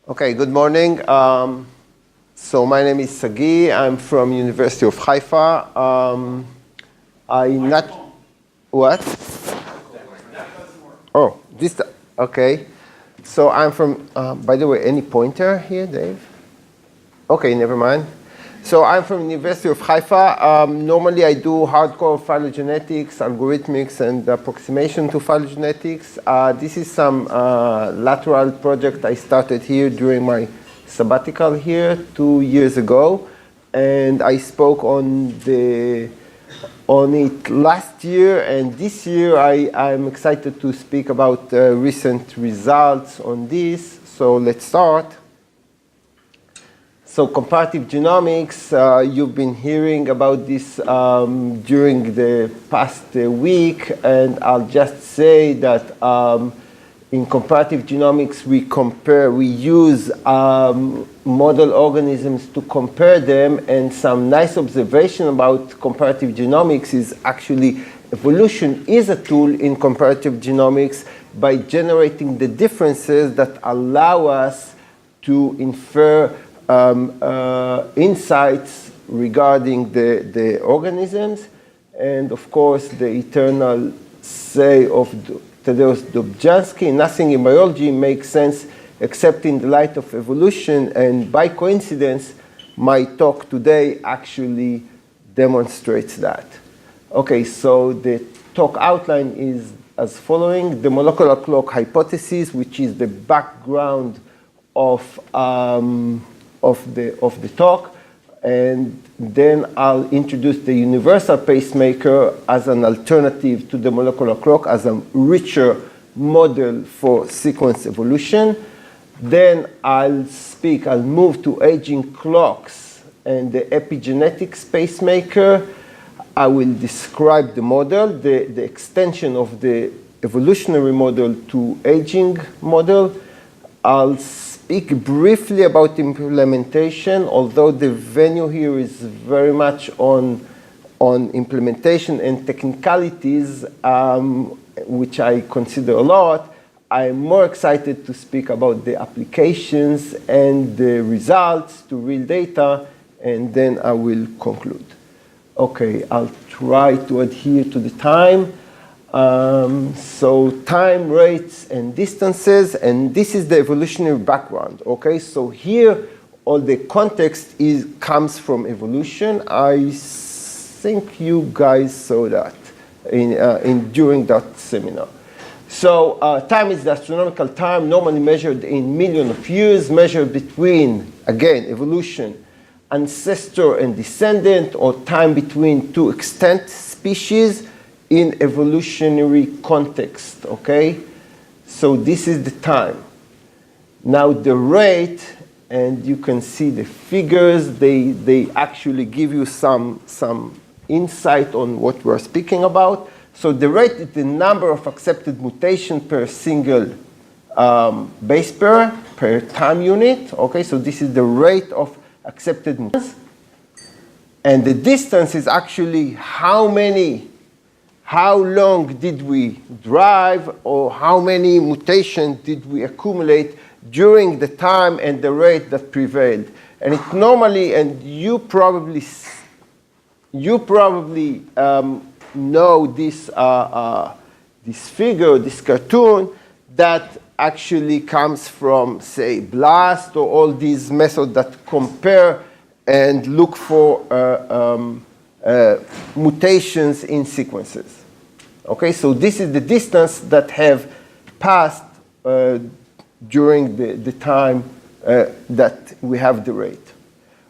Okay, good morning. So my name is Sagi. I'm from University of Haifa. What? Oh, this, okay. So I'm from, by the way, any pointer here, Dave? Okay, never mind. So I'm from University of Haifa. Normally I do hardcore phylogenetics, algorithmics, and approximation to phylogenetics. This is some lateral project I started here during my sabbatical here 2 years ago. And I spoke on it last year, and this year I'm excited to speak about recent results on this. So let's start. So comparative genomics, you've been hearing about this during the past week, and I'll just say that in comparative genomics we use model organisms to compare them, and some nice observation about comparative genomics is actually evolution is a tool in comparative genomics by generating the differences that allow us to infer insights regarding the organisms, and of course the eternal say of Tadeusz Dobzhansky, nothing in biology makes sense except in the light of evolution, and by coincidence my talk today actually demonstrates that. Okay, so the talk outline is as following: the molecular clock hypothesis, which is the background of the talk, and then I'll introduce the universal pacemaker as an alternative to the molecular clock, as a richer model for sequence evolution. Then I'll move to aging clocks and the epigenetics pacemaker. I will describe the model, the extension of the evolutionary model to aging model. I'll speak briefly about implementation, although the venue here is very much on implementation and technicalities, which I consider a lot. I'm more excited to speak about the applications and the results to real data, and then I will conclude. Okay, I'll try to adhere to the time. So time, rates, and distances, and this is the evolutionary background. Okay, so here all the context comes from evolution. I think you guys saw that during that seminar. So time is the astronomical time, normally measured in millions of years, measured between, again, evolution, ancestor and descendant, or time between two extant species in evolutionary context, okay? So this is the time. Now the rate, and you can see the figures, they actually give you some insight on what we're speaking about. So the rate is the number of accepted mutations per single base pair per time unit, okay? So this is the rate of accepted mutations. And the distance is actually how long did we drive, or how many mutations did we accumulate during the time and the rate that prevailed. And it normally, and you probably know this figure, this cartoon, that actually comes from, say, BLAST, or all these methods that compare and look for mutations in sequences. Okay, so this is the distance that have passed during the time that we have the rate.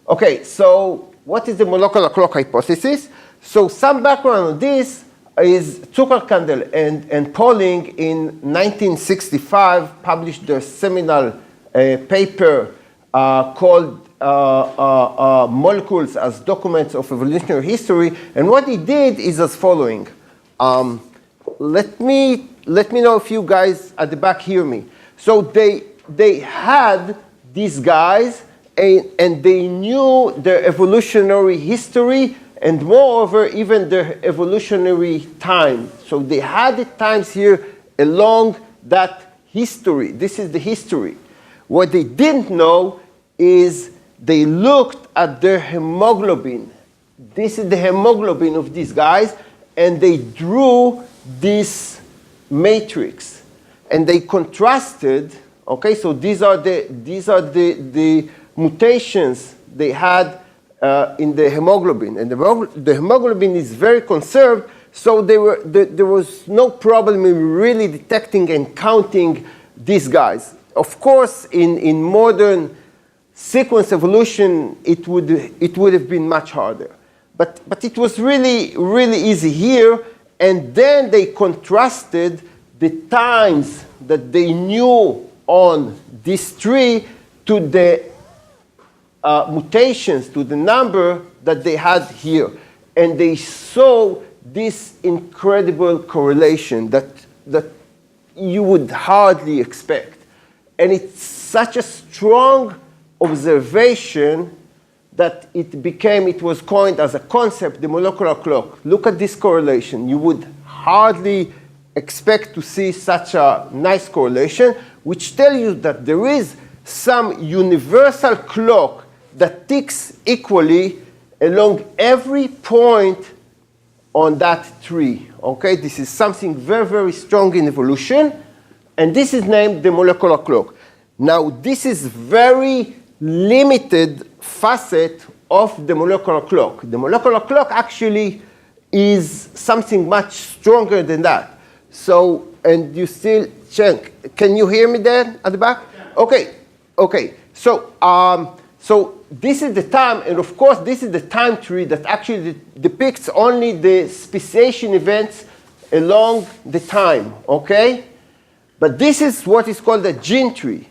Okay, so what is the molecular clock hypothesis? So some background on this is Zuckerkandel and Pauling in 1965 published their seminal paper called Molecules as Documents of Evolutionary History. And what he did is as following. Let me know if you guys at the back hear me. So they had these guys, and they knew their evolutionary history, and moreover, even their evolutionary time. So they had the times here along that history. This is the history. What they didn't know is they looked at their hemoglobin. This is the hemoglobin of these guys, and they drew this matrix. And they contrasted, okay, so these are the mutations they had in the hemoglobin. And the hemoglobin is very conserved, so there was no problem in really detecting and counting these guys. Of course, in modern sequence evolution, it would have been much harder. But it was really, really easy here. And then they contrasted the times that they knew on this tree to the mutations, to the number that they had here. And they saw this incredible correlation that you would hardly expect. And it's such a strong observation that it was coined as a concept, the molecular clock. Look at this correlation. You would hardly expect to see such a nice correlation, which tells you that there is some universal clock that ticks equally along every point on that tree. Okay, this is something very, very strong in evolution, and this is named the molecular clock. Now, this is very limited facet of the molecular clock. The molecular clock actually is something much stronger than that. So, and you still check. Can you hear me there at the back? Okay, okay. So this is the time, and of course, this is the time tree that actually depicts only the speciation events along the time, okay? But this is what is called a gene tree.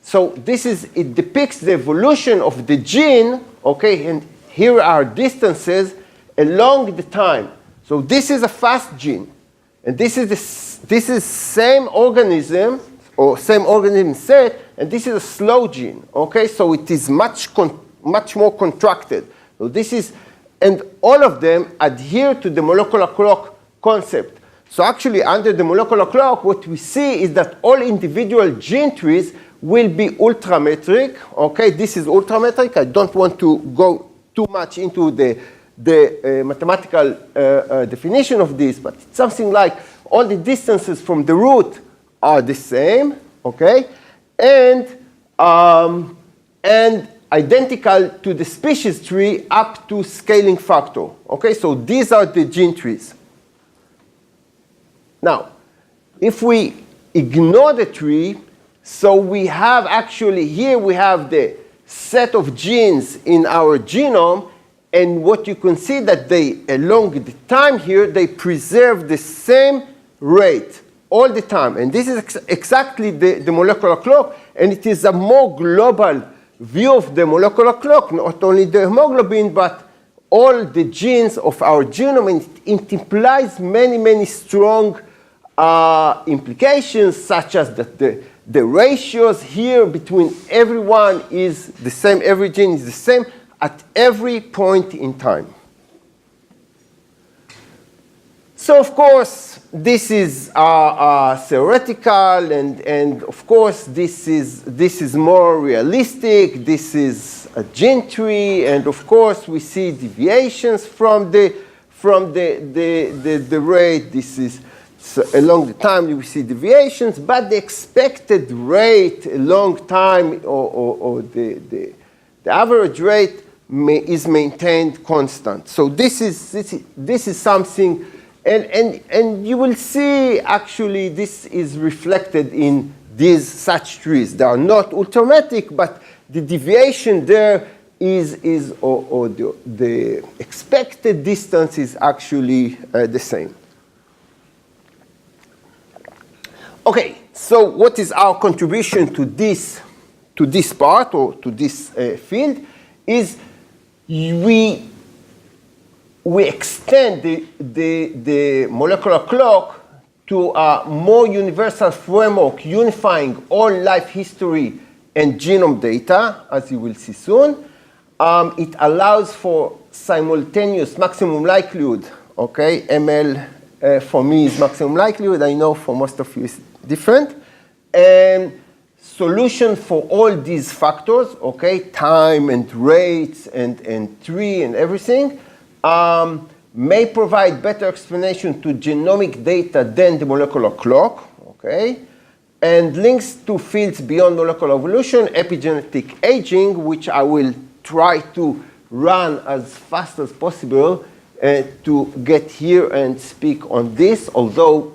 So it depicts the evolution of the gene, okay? And here are distances along the time. So this is a fast gene. And this is same organism, or same organism set, and this is a slow gene, okay? So it is much more contracted. So and all of them adhere to the molecular clock concept. So actually, under the molecular clock, what we see is that all individual gene trees will be ultrametric, okay? This is ultrametric. I don't want to go too much into the mathematical definition of this, but it's something like all the distances from the root are the same, okay? And identical to the species tree up to scaling factor, okay? So these are the gene trees. Now, if we ignore the tree, so we have actually here we have the set of genes in our genome, and what you can see that they, along the time here, they preserve the same rate all the time. And this is exactly the molecular clock, and it is a more global view of the molecular clock, not only the hemoglobin, but all the genes of our genome, and it implies many, many strong implications, such as that the ratios here between everyone is the same, every gene is the same at every point in time. So of course, this is theoretical, and of course, this is more realistic. This is a gene tree, and of course, we see deviations from the rate. This is so along the time you see deviations, but the expected rate along time, or the average rate is maintained constant. So this is something, and you will see actually this is reflected in these such trees. They are not ultrametric, but the deviation there is or the expected distance is actually the same. Okay, so what is our contribution to this part, or to this field? Is we extend the molecular clock to a more universal framework unifying all life history and genome data, as you will see soon. It allows for simultaneous maximum likelihood. Okay, ML for me is maximum likelihood. I know for most of you it's different. And solution for all these factors, okay, time and rates and tree and everything, may provide better explanation to genomic data than the molecular clock, okay, and links to fields beyond molecular evolution, epigenetic aging, which I will try to run as fast as possible to get here and speak on this, although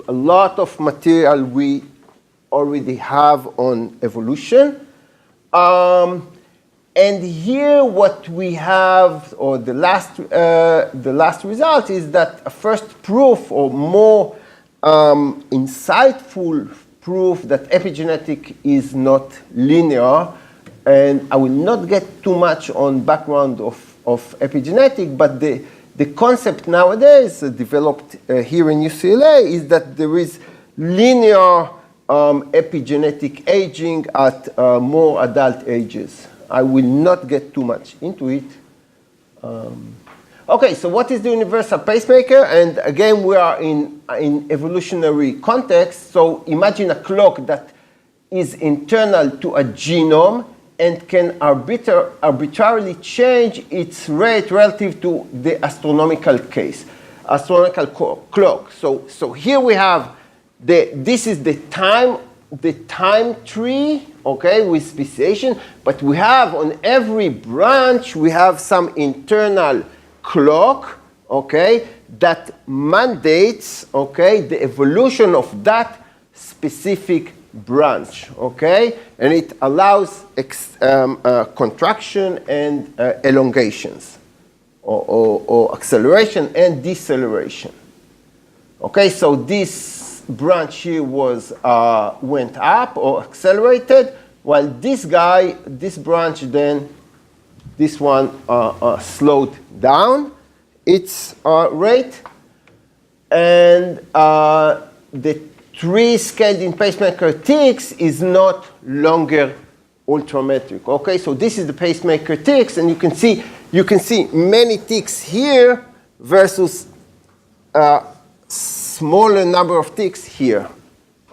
a lot of material we already have on evolution. And here what we have, or the last result, is that a first proof, or more insightful proof, that epigenetic is not linear. And I will not get too much on background of epigenetic, but the concept nowadays developed here in UCLA is that there is linear epigenetic aging at more adult ages. I will not get too much into it. Okay, so what is the universal pacemaker? And again, we are in evolutionary context. So imagine a clock that is internal to a genome and can arbitrarily change its rate relative to the astronomical clock. So here we have this is the time tree, okay, with speciation, but we have on every branch, we have some internal clock, okay, that mandates, okay, the evolution of that specific branch, okay, and it allows contraction and elongations, or acceleration and deceleration. Okay, so this branch here was went up or accelerated, while this branch, then this one slowed down its rate, and the tree scaled in pacemaker ticks is not longer ultrametric. Okay, so this is the pacemaker ticks, and you can see many ticks here versus smaller number of ticks here.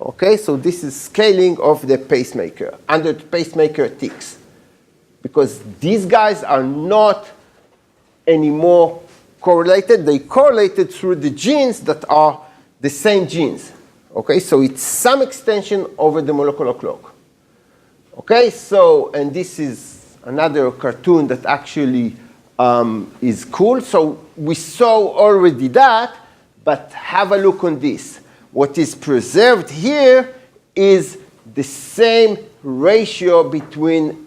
Okay, so this is scaling of the pacemaker under the pacemaker ticks, because these guys are not anymore correlated. They correlated through the genes that are the same genes. Okay, so it's some extension over the molecular clock. Okay, so, and this is another cartoon that actually is cool. So we saw already that, but have a look on this. What is preserved here is the same ratio between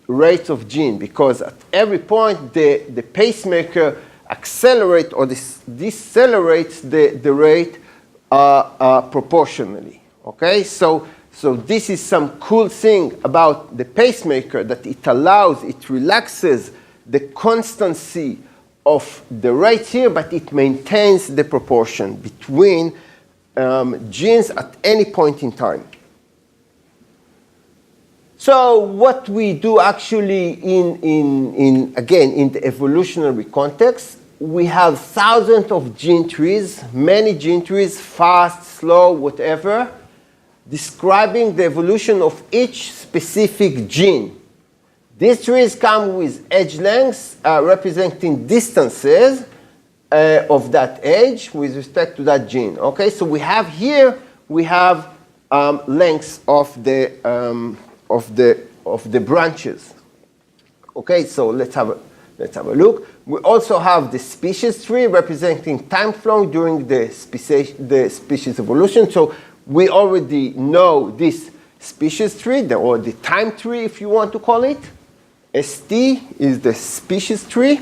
rates of gene, because at every point the pacemaker accelerates or decelerates the rate proportionally. Okay, so this is some cool thing about the pacemaker, that it relaxes the constancy of the rate here, but it maintains the proportion between genes at any point in time. So what we do actually in the evolutionary context, we have thousands of gene trees, many gene trees, fast, slow, whatever, describing the evolution of each specific gene. These trees come with edge lengths representing distances of that edge with respect to that gene. Okay, so we have here, lengths of the branches. Okay, so let's have a look. We also have the species tree representing time flow during the species evolution. So we already know this species tree, or the time tree, if you want to call it. ST is the species tree.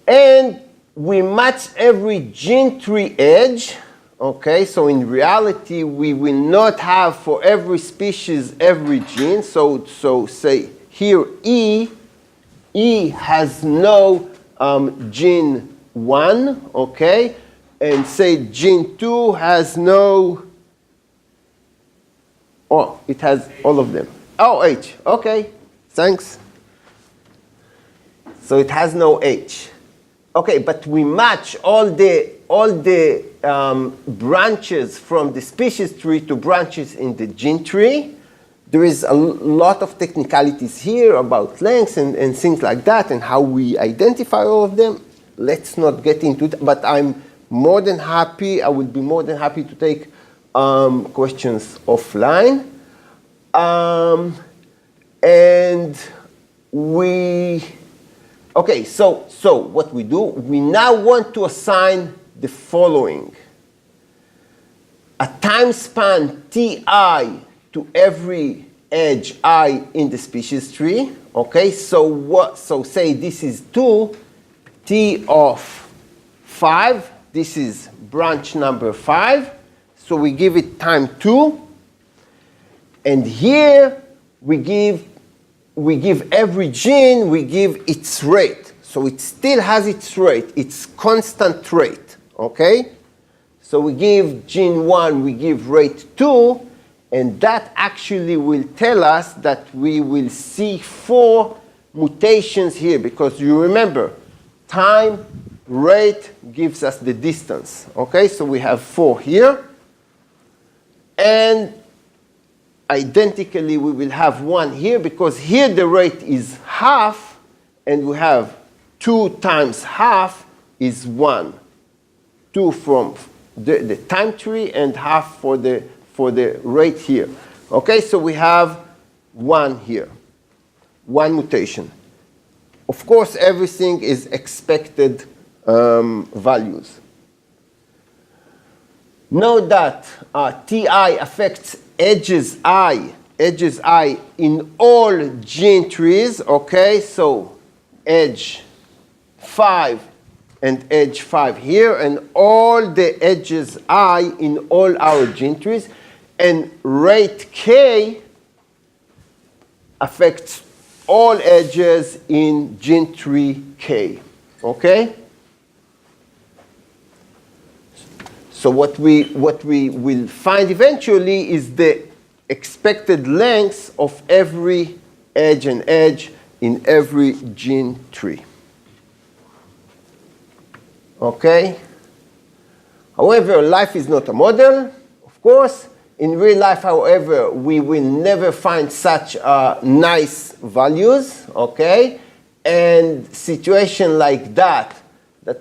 And we match every gene tree edge. Okay, so in reality, we will not have for every species every gene. So say here E has no gene 1, okay? And say gene 2 has no, it has all of them. Oh, H, okay, thanks. So it has no H. Okay, but we match all the branches from the species tree to branches in the gene tree. There is a lot of technicalities here about lengths and things like that and how we identify all of them. Let's not get into that, but I'm more than happy, I would be more than happy to take questions offline. Okay, so what we do, we now want to assign the following. A time span Ti to every edge I in the species tree. Okay, so say this is 2, T of 5. This is branch number 5. So we give it time 2. And here we give every gene, we give its rate. So it still has its rate, its constant rate. Okay? So we give gene 1, we give rate 2. And that actually will tell us that we will see 4 mutations here. Because you remember, time, rate gives us the distance. Okay, so we have 4 here. And identically, we will have 1 here. Because here the rate is half. And we have 2 times half is 1. 2 from the time tree and half for the rate here. Okay, so we have 1 here, 1 mutation. Of course, everything is expected values. Note that Ti affects edges I in all gene trees. Okay, so edge 5 and edge 5 here, and all the edges I in all our gene trees. And rate K affects all edges in gene tree K. Okay? So what we will find eventually is the expected length of every edge and edge in every gene tree. Okay? However, life is not a model, of course. In real life, however, we will never find such nice values, okay? And situation like that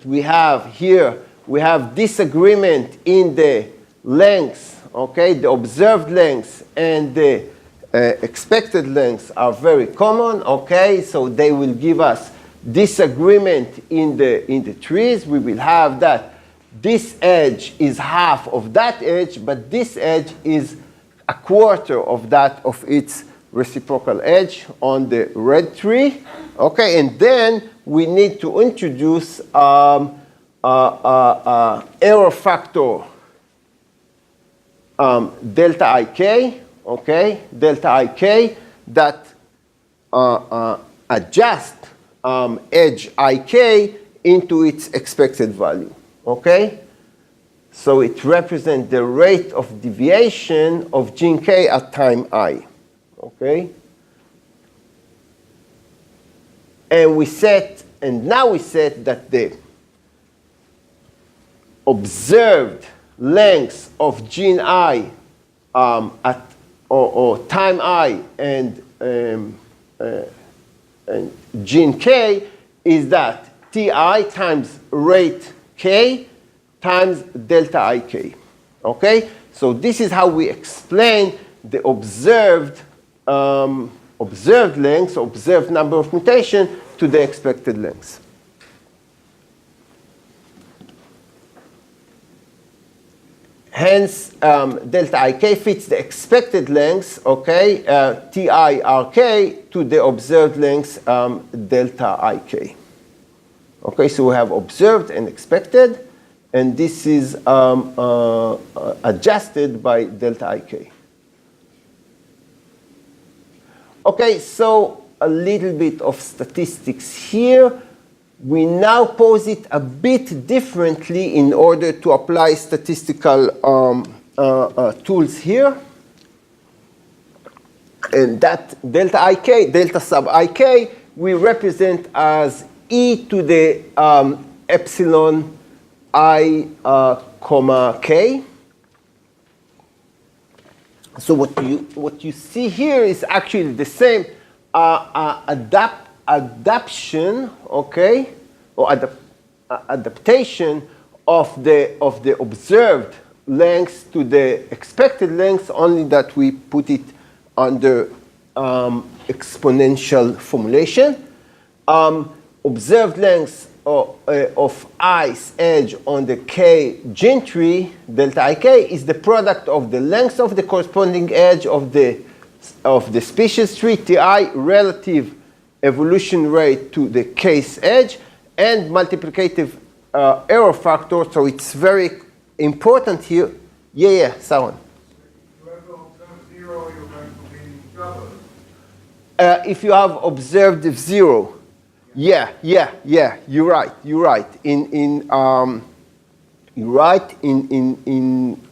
we have here, we have disagreement in the lengths, okay? The observed lengths and the expected lengths are very common, okay? So they will give us disagreement in the trees. We will have that this edge is half of that edge, but this edge is a quarter of that of its reciprocal edge on the red tree. Okay, and then we need to introduce error factor delta ik, okay, delta ik that adjust edge ik into its expected value. Okay? So it represents the rate of deviation of gene K at time I. Okay? And now we set that the observed length of gene I at or time I and gene K is that Ti times rate K times delta Ik. Okay? So this is how we explain the observed length, observed number of mutation to the expected length. Hence, delta Ik fits the expected length, okay, Ti Rk to the observed length delta Ik. Okay, so we have observed and expected, and this is adjusted by delta Ik. Okay, so a little bit of statistics here. We now pose it a bit differently in order to apply statistical tools here. And that delta Ik, delta sub Ik, we represent as e to the epsilon I, comma k. So what you see here is actually the same adaptation, okay, or adaptation of the observed length to the expected length, only that we put it under exponential formulation. Observed length of i's edge on the k gene tree, delta ik, is the product of the length of the corresponding edge of the species tree, ti, relative evolution rate to the case edge, and multiplicative error factor. So it's very important here. Yeah, Sawan. If you have observed 0, you're right. You're right. In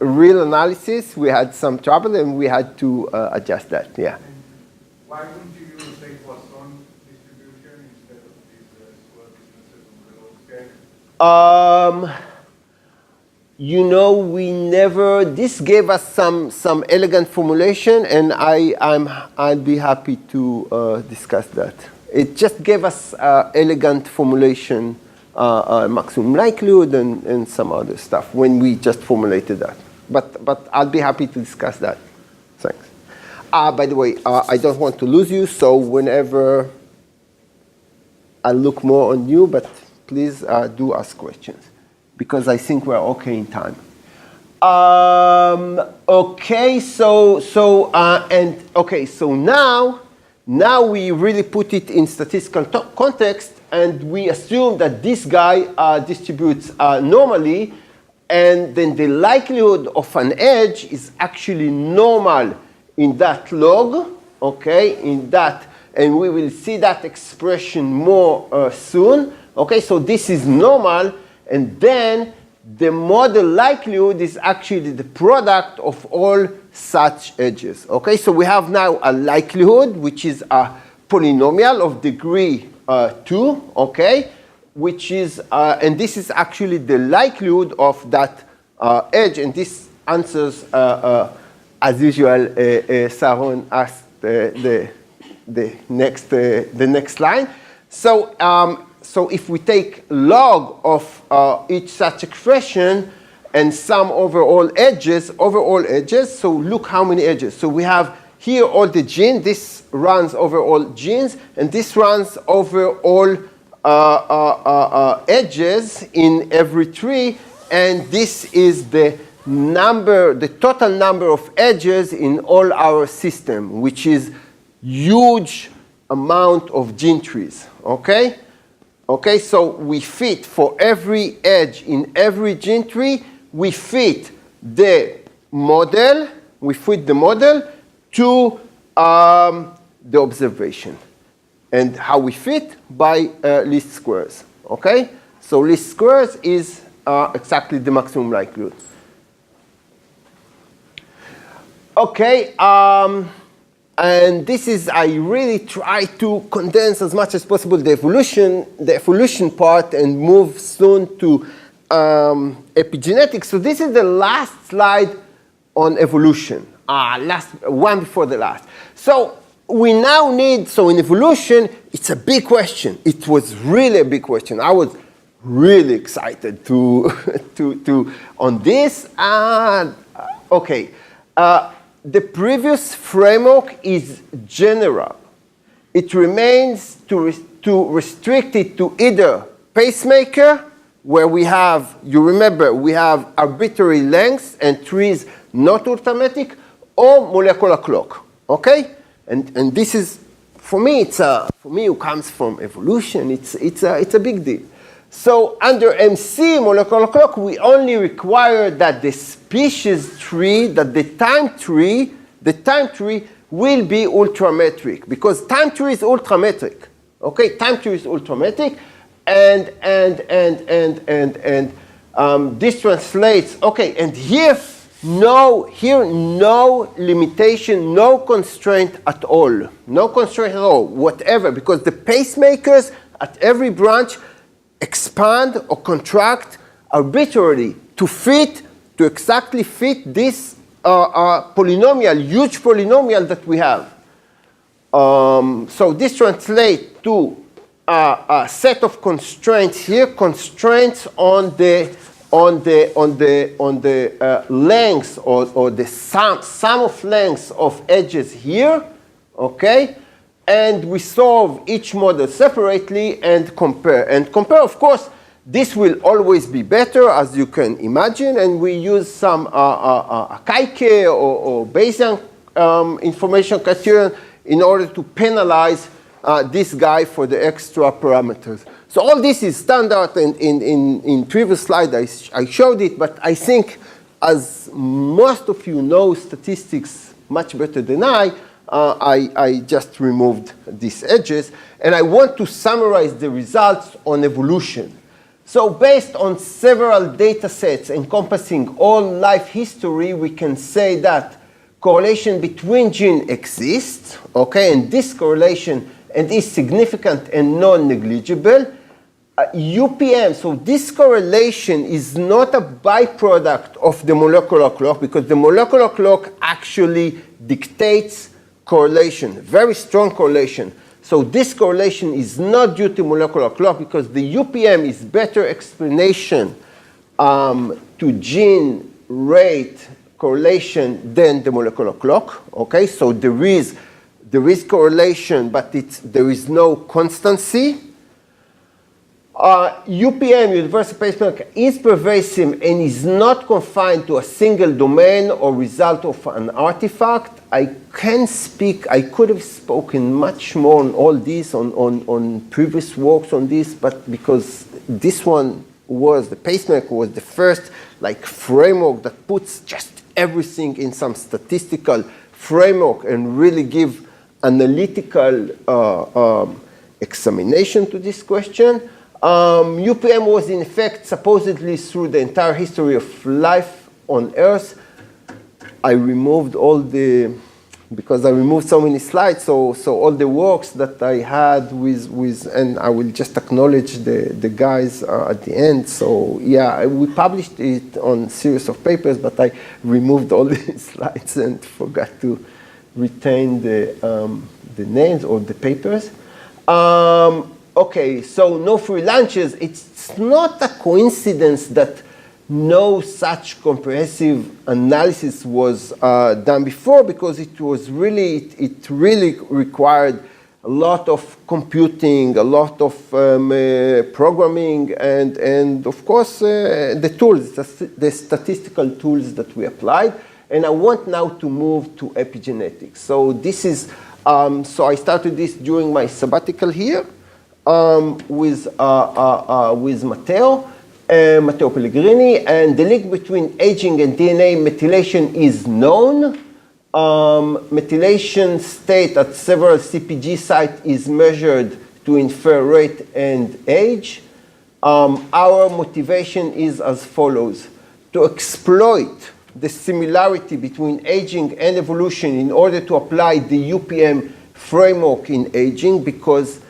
real analysis, we had some trouble and we had to adjust that. Yeah. And why wouldn't you use a Poisson distribution instead of these square distances on the low scale? You know, we never. This gave us some elegant formulation, and I'd be happy to discuss that. It just gave us elegant formulation, maximum likelihood, and some other stuff when we just formulated that. But I'll be happy to discuss that. Thanks. By the way, I don't want to lose you, so whenever I'll look more on you, but please do ask questions, because I think we're okay in time. Okay, so now we really put it in statistical context, and we assume that this guy distributes normally, and then the likelihood of an edge is actually normal in that log, okay, in that, and we will see that expression more soon. Okay, so this is normal, and then the model likelihood is actually the product of all such edges. Okay, so we have now a likelihood, which is a polynomial of degree 2, okay, which is, and this is actually the likelihood of that edge, and this answers, as usual, Saron asked the next line. So if we take log of each such expression and sum over all edges, so look how many edges. So we have here all the genes. This runs over all genes, and this runs over all edges in every tree, and this is the total number of edges in all our system, which is huge amount of gene trees, okay? Okay, so we fit for every edge in every gene tree, we fit the model to the observation. And how we fit? By least squares, okay? So least squares is exactly the maximum likelihood. Okay, and this is, I really try to condense as much as possible the evolution part and move soon to epigenetics. So this is the last slide on evolution, last one before the last. So we now need, so in evolution, it's a big question. It was really a big question. I was really excited to on this. Okay. The previous framework is general. It remains to restrict it to either pacemaker, where we have, you remember, we have arbitrary lengths and trees not automatic, or molecular clock. Okay? And this is, for me, for me who comes from evolution, it's a big deal. So under MC, molecular clock, we only require that the species tree, that the time tree will be ultrametric, because time tree is ultrametric. Okay, time tree is ultrametric, and this translates. Okay, and here no limitation, no constraint at all, whatever, because the pacemakers at every branch expand or contract arbitrarily to exactly fit this polynomial, huge polynomial that we have. So this translates to a set of constraints here, constraints on the lengths or the sum of lengths of edges here, okay? And we solve each model separately and compare. And compare, of course, this will always be better, as you can imagine, and we use some Kaike or Bayesian information criterion in order to penalize this guy for the extra parameters. So all this is standard, and in previous slide I showed it, but I think as most of you know statistics much better than I just removed these edges, and I want to summarize the results on evolution. So based on several data sets encompassing all life history, we can say that correlation between genes exists, okay, and this correlation and is significant and non-negligible. UPM, so this correlation is not a byproduct of the molecular clock, because the molecular clock actually dictates correlation, very strong correlation. So this correlation is not due to molecular clock, because the UPM is better explanation to gene rate correlation than the molecular clock. Okay, so there is correlation, but there is no constancy. UPM, universal pacemaker, is pervasive and is not confined to a single domain or result of an artifact. I could have spoken much more on all this, on previous works on this, but because this one the pacemaker was the first framework that puts just everything in some statistical framework and really give analytical examination to this question. UPM was in effect supposedly through the entire history of life on Earth. I removed because I removed so many slides, so all the works that I had and I will just acknowledge the guys at the end. So yeah, we published it on a series of papers, but I removed all the slides and forgot to retain the names or the papers. Okay, so no free lunches. It's not a coincidence that no such comprehensive analysis was done before, because it really required a lot of computing, a lot of programming, and of course the tools, the statistical tools that we applied. And I want now to move to epigenetics. So this is so I started this during my sabbatical here. With Matteo Pellegrini, and the link between aging and DNA methylation is known. Methylation state at several CPG sites is measured to infer rate and age. Our motivation is as follows: to exploit the similarity between aging and evolution in order to apply the UPM framework in aging, because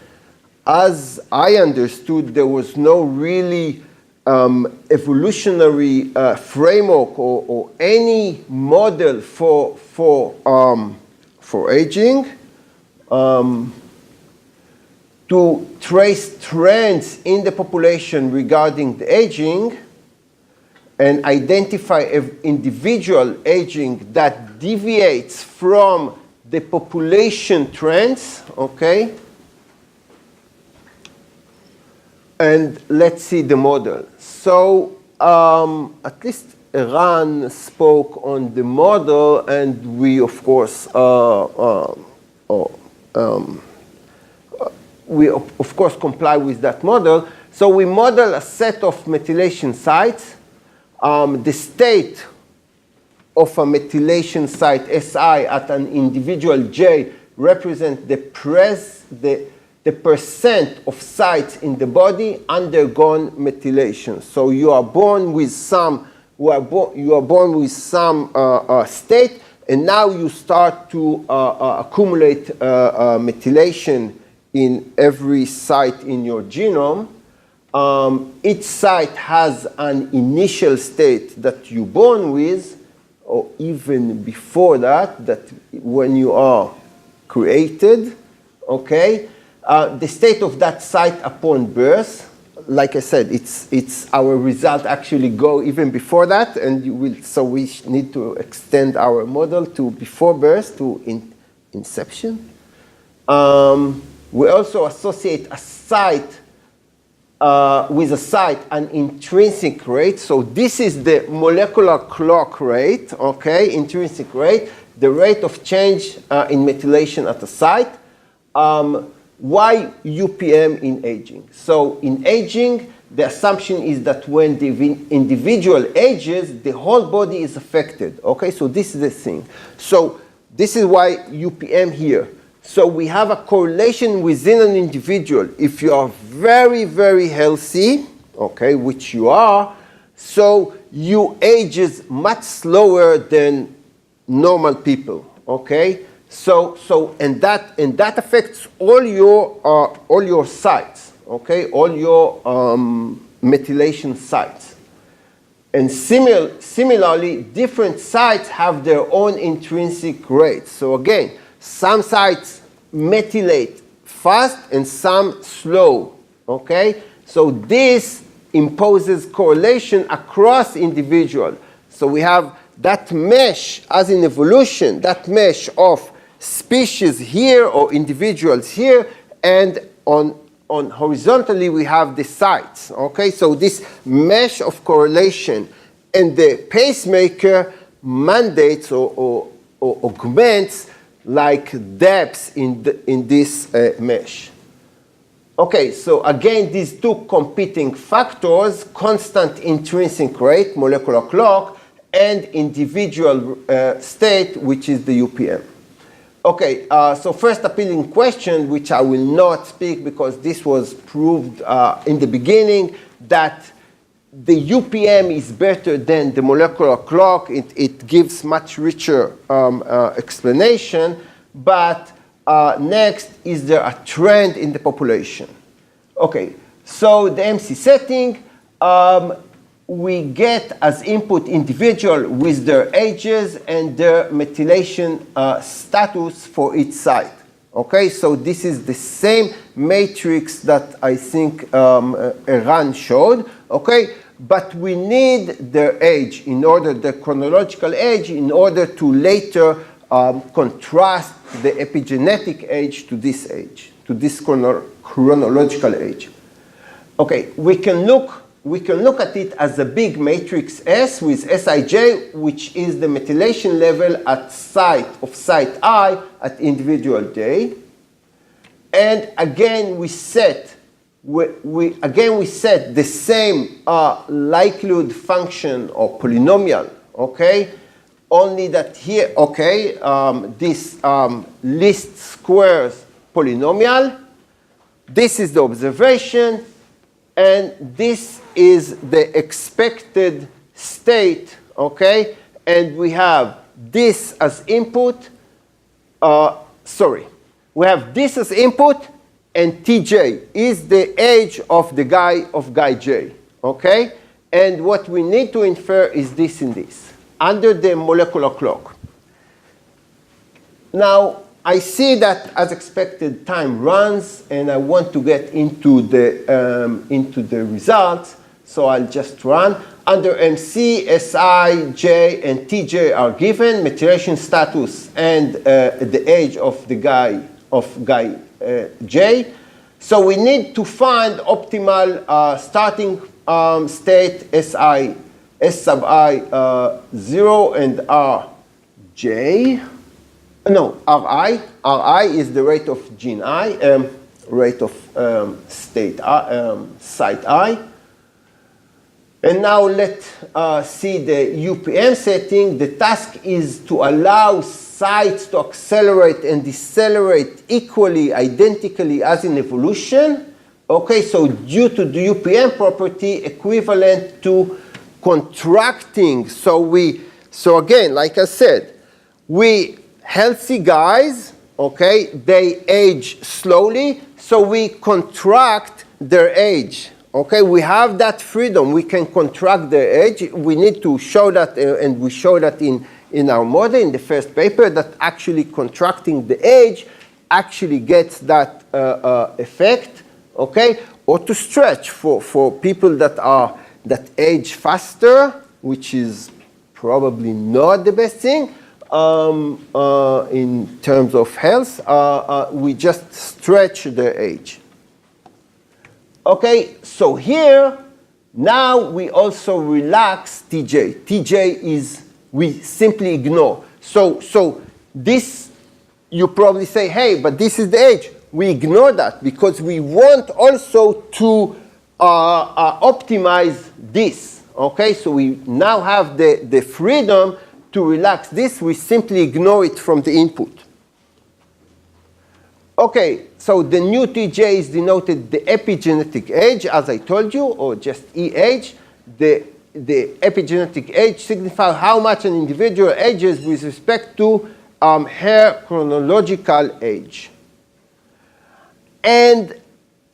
as I understood, there was no really evolutionary framework or any model for aging to trace trends in the population regarding the aging and identify individual aging that deviates from the population trends, okay? And let's see the model. So at least Eran spoke on the model, and we of course comply with that model. So we model a set of methylation sites. The state of a methylation site Si at an individual J represents the percent of sites in the body undergone methylation. So you are born with some state, and now you start to accumulate methylation in every site in your genome. Each site has an initial state that you're born with, or even before that, that when you are created, okay? The state of that site upon birth, like I said, it's our result actually go even before that, and so we need to extend our model to before birth, to inception. We also associate a site with a site an intrinsic rate. So this is the molecular clock rate, okay, intrinsic rate, the rate of change in methylation at a site. Why UPM in aging? So in aging, the assumption is that when the individual ages, the whole body is affected, okay? So this is the thing. So this is why UPM here. So we have a correlation within an individual. If you are very, very healthy, okay, which you are, so you ages much slower than normal people, okay? And that affects all your sites, okay, all your methylation sites. And similarly, different sites have their own intrinsic rates. So again, some sites methylate fast and some slow, okay? So this imposes correlation across individual. So we have that mesh, as in evolution, that mesh of species here or individuals here, and on horizontally we have the sites, okay? So this mesh of correlation, and the pacemaker mandates or augments like depths in this mesh. Okay, so again, these two competing factors, constant intrinsic rate, molecular clock, and individual state, which is the UPM. Okay, so first appealing question, which I will not speak because this was proved in the beginning, that the UPM is better than the molecular clock. It gives much richer explanation. But next, is there a trend in the population? Okay, so the MC setting, we get as input individual with their ages and their methylation status for each site. Okay, so this is the same matrix that I think Eran showed. Okay, but we need their age in order, the chronological age, in order to later contrast the epigenetic age to this age, to this chronological age. Okay, we can look at it as a big matrix S with Sij, which is the methylation level at site I at individual J. And again, we set the same likelihood function or polynomial, okay? Only that here, okay, this least squares polynomial. This is the observation, and this is the expected state, okay? And we have this as input. We have this as input, and Tj is the age of the guy J, okay? And what we need to infer is this and this under the molecular clock. Now, I see that as expected time runs, and I want to get into the results, so I'll just run. Under MC, Si, J, and Tj are given, methylation status and the age of the guy J. So we need to find optimal starting state Si, S sub I 0 and Rj. No, Ri. Ri is the rate of gene I, rate of state site I. And now let's see the UPM setting. The task is to allow sites to accelerate and decelerate equally, identically as in evolution. Okay, so due to the UPM property equivalent to contracting. So again, like I said, healthy guys, okay, they age slowly, so we contract their age, Okay, we have that freedom. We can contract the age. We need to show that, and we show that in our model in the first paper, that actually contracting the age actually gets that effect, okay? Or to stretch for people that age faster, which is probably not the best thing in terms of health. We just stretch the age. Okay, so here, now we also relax TJ. TJ is, we simply ignore. So this, you probably say, hey, but this is the age. We ignore that because we want also to optimize this. Okay, so we now have the freedom to relax this. We simply ignore it from the input. Okay, so the new TJ is denoted the epigenetic age, as I told you, or just E age. The epigenetic age signifies how much an individual ages with respect to her chronological age. And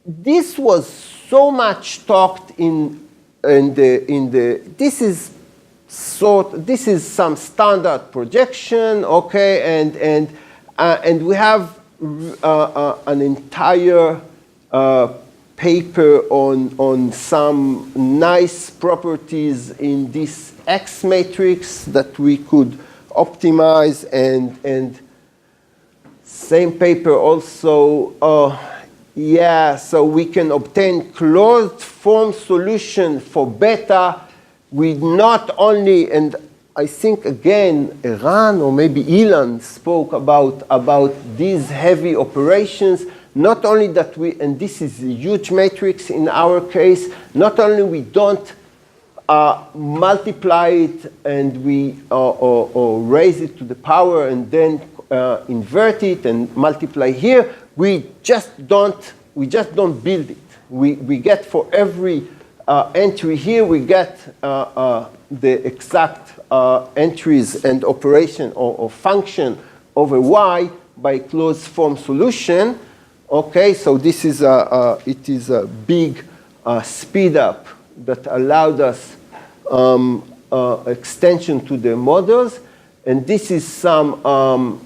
this was so much talked this is some standard projection, okay, and we have an entire paper on some nice properties in this X matrix that we could optimize, and same paper also, yeah, so we can obtain closed form solution for beta with not only, and I think again Eran or maybe Ilan spoke about these heavy operations. Not only that we, and this is a huge matrix in our case, not only we don't multiply it and we or raise it to the power and then invert it and multiply here, we just don't build it. We get for every entry here, we get the exact entries and operation or function over y by closed form solution. Okay, so this is it is a big speed up that allowed us extension to the models. And this is some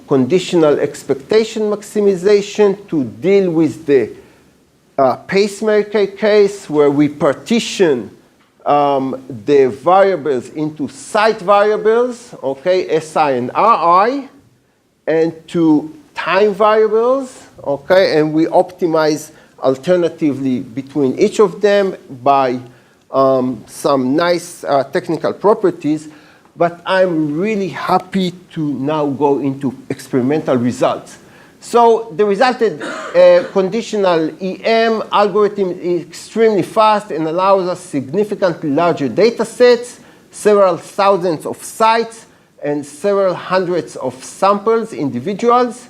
conditional expectation maximization to deal with the pacemaker case, where we partition the variables into site variables, okay, SI and RI, and to time variables, okay, and we optimize alternatively between each of them by some nice technical properties. But I'm really happy to now go into experimental results. So the resulted conditional EM algorithm is extremely fast and allows us significantly larger data sets, several thousands of sites, and several hundreds of samples, individuals.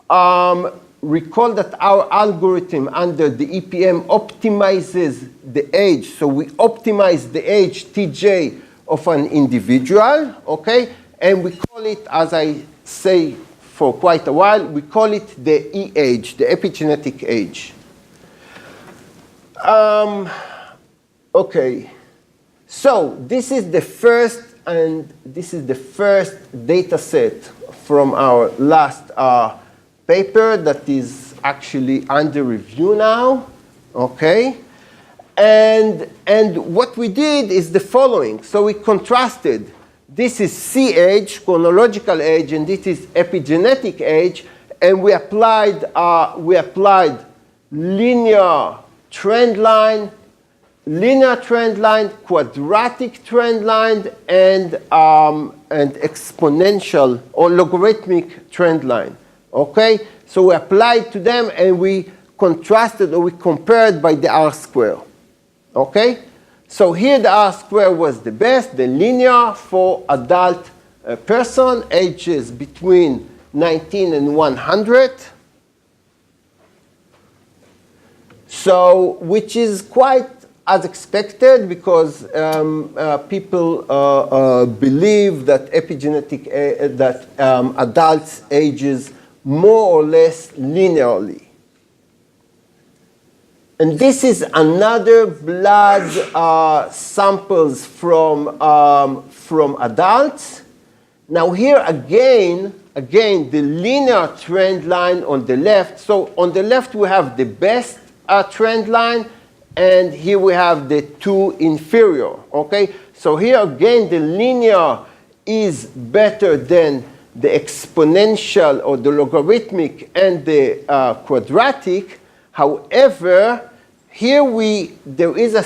Recall that our algorithm under the EPM optimizes the age. So we optimize the age TJ of an individual, okay? And we call it, as I say for quite a while, we call it the E age, the epigenetic age. Okay, so this is the first, and this is the first data set from our last paper that is actually under review now, okay? And what we did is the following. So we contrasted. This is C age, chronological age, and this is epigenetic age. And we applied linear trend line, quadratic trend line, and exponential or logarithmic trend line. Okay? So we applied to them and we contrasted, or we compared by the R square. Okay? So here the R square was the best, the linear for adult person, ages between 19 and 100. So, which is quite as expected, because people believe that adults ages more or less linearly. And this is another blood samples from adults. Now here again, the linear trend line on the left. So on the left, we have the best trend line, and here we have the two inferior, okay? So here again, the linear is better than the exponential or the logarithmic and the quadratic. However, here there is a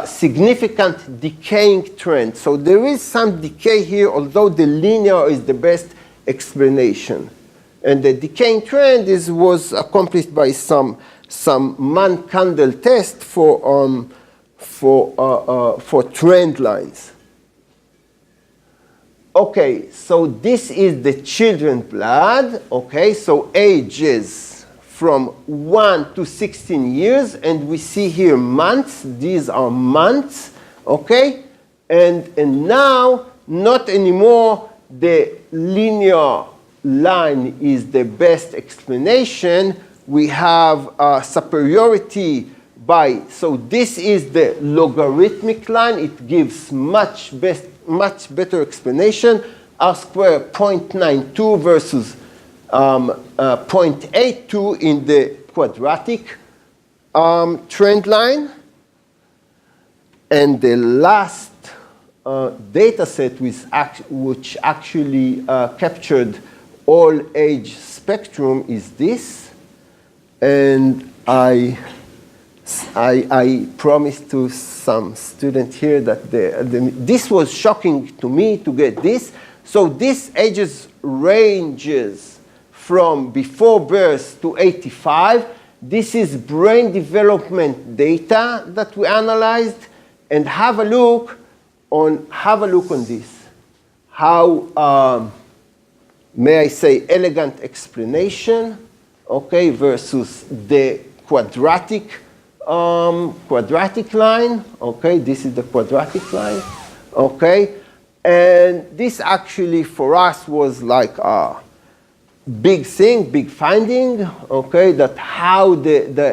significant decaying trend. So there is some decay here, although the linear is the best explanation. And the decaying trend was accomplished by some man-candle test for trend lines. Okay, so this is the children's blood. Okay, so ages from 1 to 16 years, and we see here months. These are months, okay? And now, not anymore the linear line is the best explanation. We have superiority by, so this is the logarithmic line. It gives much better explanation. R squared 0.92 versus 0.82 in the quadratic trend line. And the last data set which actually captured all age spectrum is this. And I promised to some student here that this was shocking to me to get this. So this ages ranges from before birth to 85. This is brain development data that we analyzed, and have a look on this. How may I say elegant explanation, okay, versus the quadratic line. Okay, this is the quadratic line. Okay, and this actually for us was like a big thing, big finding. Okay, that how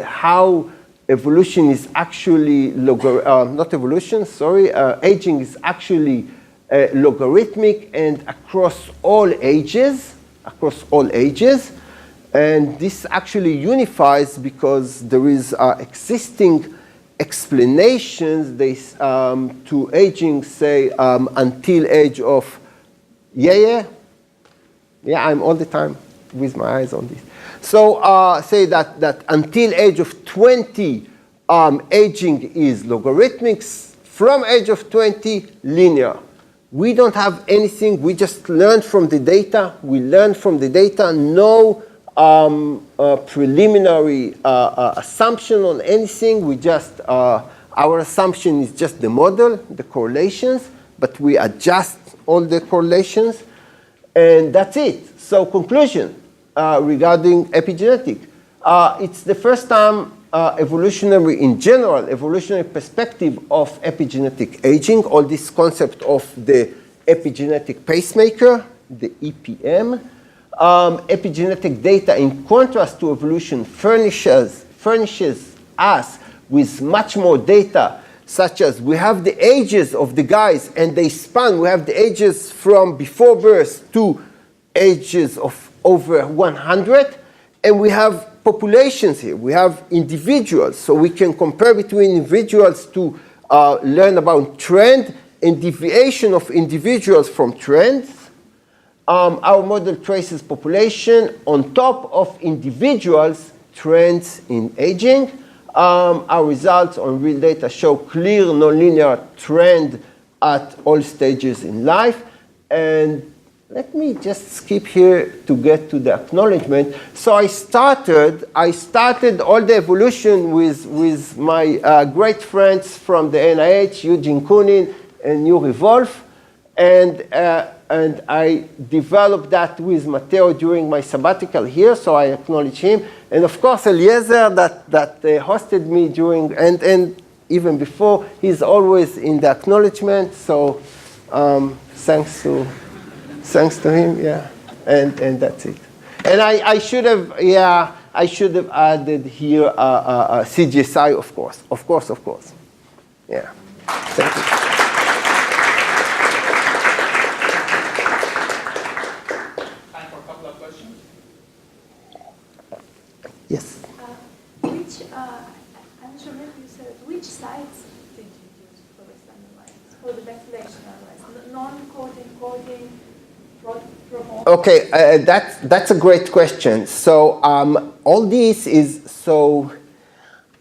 how evolution is actually not evolution. Sorry, aging is actually logarithmic and across all ages. And this actually unifies because there is existing explanations to aging, say, until age of, yeah, I'm all the time with my eyes on this. So say that until age of 20, aging is logarithmic. From age of 20, linear. We don't have anything. We just learn from the data. We learn from the data. No preliminary assumption on anything. We just, our assumption is just the model, the correlations, but we adjust all the correlations, and that's it. So conclusion regarding epigenetic. It's the first time evolutionary perspective of epigenetic aging, all this concept of the epigenetic pacemaker, the EPM. Epigenetic data, in contrast to evolution, furnishes us with much more data, such as we have the ages of the guys and they span. We have the ages from before birth to ages of over 100, and we have populations here. We have individuals, so we can compare between individuals to learn about trend and deviation of individuals from trends. Our model traces population on top of individuals' trends in aging. Our results on real data show clear nonlinear trend at all stages in life. And let me just skip here to get to the acknowledgement. So I started all the evolution with my great friends from the NIH, Eugene Koonin and Yuri Wolf. And I developed that with Matteo during my sabbatical here, so I acknowledge him. And of course, Eliezer that hosted me during, and even before, he's always in the acknowledgement. So thanks to him, yeah. And that's it. And I should have, yeah, I should have added here CGSI, of course. Of course. Yeah. Thank you. Time for a couple of questions. Yes. I'm sure maybe you said, which sites did you use for this analysis, for the methylation analysis? Non-coding, coding, promote? Okay, that's a great question. So all this is, so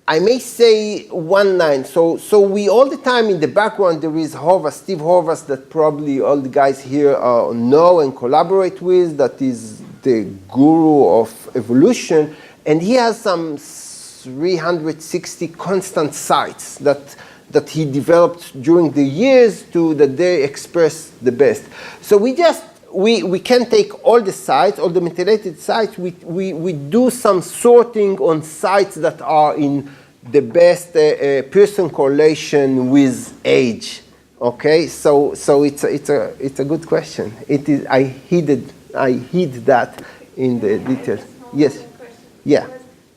I may say one line. So we all the time in the background there is Horvath, Steve Horvath, that probably all the guys here know and collaborate with. That is the guru of evolution, and he has some 360 constant sites that he developed during the years that they express the best. So we can take all the sites, all the methylated sites. We do some sorting on sites that are in the best Pearson correlation with age. Okay, so it's a good question. It is. I hid that in the details. Yes. Yeah.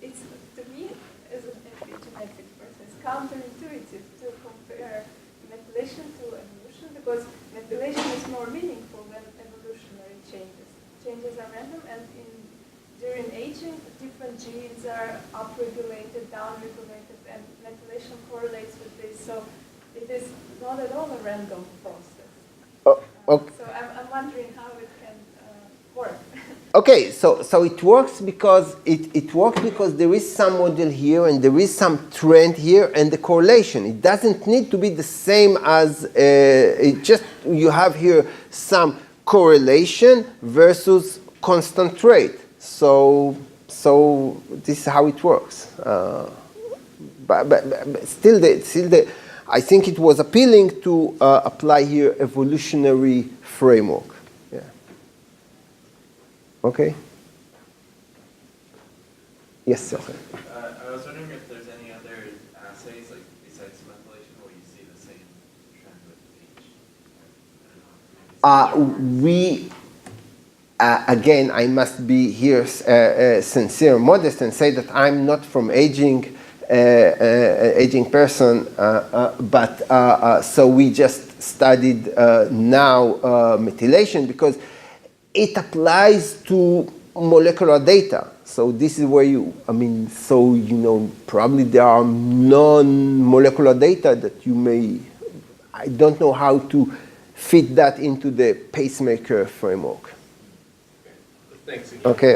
It's, to me, as an epigenetic person, it's counterintuitive to compare methylation to evolution, because methylation is more meaningful than evolutionary changes. Changes are random, and during aging, different genes are upregulated, downregulated, and methylation correlates with this. So it is not at all a random process. Okay. So I'm wondering how it can work. Okay, so it works because it works because there is some model here and there is some trend here, and the correlation. It doesn't need to be the same as it just you have here some correlation versus constant rate. So this is how it works. But still, I think it was appealing to apply here evolutionary framework. Yeah. Okay. Yes, sir. I was wondering if there's any other assays, like besides methylation, where you see the same trend with age. Again, I must be here sincere, modest, and say that I'm not from aging person, but so we just studied now methylation because it applies to molecular data. So this is where probably there are non-molecular data that you may, I don't know how to fit that into the pacemaker framework. Thanks. Okay.